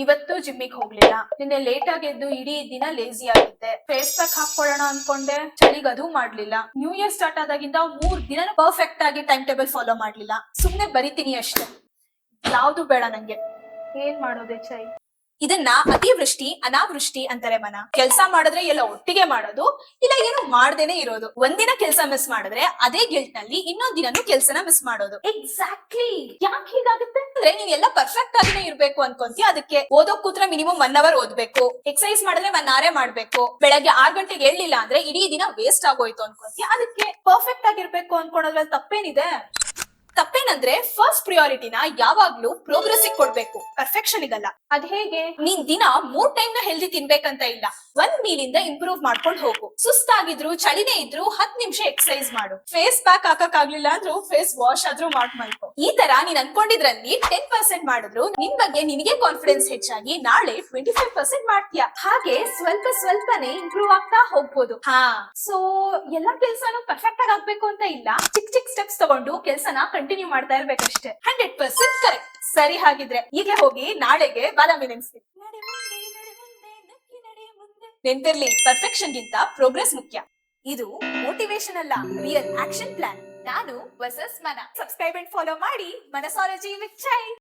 ಇವತ್ತು ಜಿಮ್ಮಿಗೆ ಹೋಗ್ಲಿಲ್ಲ. ನಿನ್ನೆ ಲೇಟ್ ಆಗಿ ಎದ್ದು ಇಡೀ ದಿನ ಲೇಜಿ ಆಗಿದ್ದೆ. ಫೇಸ್ ಪ್ಯಾಕ್ ಹಾಕೊಳ್ಳೋಣ ಅನ್ಕೊಂಡೆ, ಚಳಿಗ್ ಅದು ಮಾಡ್ಲಿಲ್ಲ. ನ್ಯೂ ಇಯರ್ ಸ್ಟಾರ್ಟ್ ಆದಾಗಿಂದ 3 ದಿನ ಪರ್ಫೆಕ್ಟ್ ಆಗಿ ಟೈಮ್ ಟೇಬಲ್ ಫಾಲೋ ಮಾಡ್ಲಿಲ್ಲ. ಸುಮ್ನೆ ಬರಿತೀನಿ ಅಷ್ಟೇ. ಯಾವ್ದು ಬೇಡ ನಂಗೆ. ಏನ್ ಮಾಡೋದೆ ಚೈ? ಇದನ್ನ ಅತಿವೃಷ್ಟಿ ಅನಾವೃಷ್ಟಿ ಅಂತಾರೆ ಮನ. ಕೆಲ್ಸ ಮಾಡಿದ್ರೆ ಎಲ್ಲ ಒಟ್ಟಿಗೆ ಮಾಡೋದು, ಇಲ್ಲ ಏನು ಮಾಡ್ದೇನೆ ಇರೋದು. ಒಂದಿನ ಕೆಲ್ಸ ಮಿಸ್ ಮಾಡಿದ್ರೆ ಅದೇ ಗಿಲ್ಟ್ ನಲ್ಲಿ ಇನ್ನೊಂದ್ ದಿನನೂ ಕೆಲ್ಸನ ಮಿಸ್ ಮಾಡೋದು. ಎಕ್ಸಾಕ್ಟ್ಲಿ. ಯಾಕೆ ಹೀಗಾಗುತ್ತೆ ಅಂದ್ರೆ ನೀವ್ ಎಲ್ಲ ಪರ್ಫೆಕ್ಟ್ ಆಗಿನೇ ಇರ್ಬೇಕು ಅನ್ಕೊಂತಿ. ಅದಕ್ಕೆ ಓದೋಕ್ ಕೂತ್ರೆ ಮಿನಿಮಮ್ 1 ಅವರ್ ಓದ್ಬೇಕು, ಎಕ್ಸರ್ಸೈಸ್ ಮಾಡಿದ್ರೆ 1 ಅವರೇ ಮಾಡ್ಬೇಕು, ಬೆಳಗ್ಗೆ 6 ಗಂಟೆಗೆ ಹೇಳಿಲ್ಲ ಅಂದ್ರೆ ಇಡೀ ದಿನ ವೇಸ್ಟ್ ಆಗೋಯ್ತು ಅನ್ಕೊಂತಿ. ಅದಕ್ಕೆ ಪರ್ಫೆಕ್ಟ್ ಆಗಿರ್ಬೇಕು ಅನ್ಕೊಳೋದ್ರಲ್ಲಿ ತಪ್ಪೇನಿದೆ? ತಪ್ಪೇನಂದ್ರೆ ಫಸ್ಟ್ ಪ್ರಿಯಾರಿಟಿನ ಯಾವಾಗ್ಲೂ ಪ್ರೋಗ್ರೆಸ್ ಕೊಡ್ಬೇಕು, ಪರ್ಫೆಕ್ಷನ್ ಇದಲ್ಲ. ಅದ್ ಹೇಗೆ? ನೀನ್ ದಿನ 3 ಟೈಮ್ ನ ಹೆಲ್ದಿ ತಿನ್ಬೇಕಂತ ಇಲ್ಲ, 1 ಮೀಲ್ ಇಂದ ಇಂಪ್ರೂವ್ ಮಾಡ್ಕೊಂಡು ಹೋಗು. ಸುಸ್ತಾಗಿದ್ರು ಚಳಿನೇ ಇದ್ರು 10 ನಿಮಿಷ ಎಕ್ಸರ್ಸೈಸ್ ಮಾಡು. ಫೇಸ್ ಪ್ಯಾಕ್ ಹಾಕಕ್ ಆಗ್ಲಿಲ್ಲ ಅಂದ್ರೂ ಫೇಸ್ ವಾಶ್ ಆದ್ರೂ ಮಾಡ್ಕೊ. ಈ ತರ ನೀನ್ ಅನ್ಕೊಂಡಿದ್ರಲ್ಲಿ 10% ಮಾಡಿದ್ರು ನಿನ್ ಬಗ್ಗೆ ನಿನಗೆ ಕಾನ್ಫಿಡೆನ್ಸ್ ಹೆಚ್ಚಾಗಿ ನಾಳೆ 25% ಮಾಡ್ತೀಯ. ಹಾಗೆ ಸ್ವಲ್ಪ ಸ್ವಲ್ಪನೇ ಇಂಪ್ರೂವ್ ಆಗ್ತಾ ಹೋಗ್ಬೋದು. ಸೊ ಎಲ್ಲಾ ಕೆಲ್ಸನೂ ಪರ್ಫೆಕ್ಟ್ ಆಗಿ ಆಗ್ಬೇಕು ಅಂತ ಇಲ್ಲ, ಚಿಕ್ಕ ಚಿಕ್ಕ ಸ್ಟೆಪ್ಸ್ ತಗೊಂಡು ಕೆಲ್ಸನ ಕಂಟಿನ್ಯೂ ಮಾಡ್ತಾ ಇರ್ಬೇಕಷ್ಟೇ. 100% ಕರೆಕ್ಟ್. ಸರಿ, ಹಾಗಿದ್ರೆ ಈಗಲೇ ಹೋಗಿ ನಾಳೆಗೆ ಬಾದಾಮಿ ನೆನ್ಸ್ತೀನಿ. ನೆನ್ಪಿರ್ಲಿ, ಪರ್ಫೆಕ್ಷನ್ ಗಿಂತ ಪ್ರೋಗ್ರೆಸ್ ಮುಖ್ಯ. ಇದು ಮೋಟಿವೇಶನ್ ಅಲ್ಲ, ರಿಯಲ್ ಆಕ್ಷನ್ ಪ್ಲಾನ್. ನಾನು ವರ್ಸಸ್ ಮನ. ಸಬ್ಸ್ಕ್ರೈಬ್ ಅಂಡ್ ಫಾಲೋ ಮಾಡಿ ಮನಸಾಲಜಿ ವಿತ್ ಚೈ.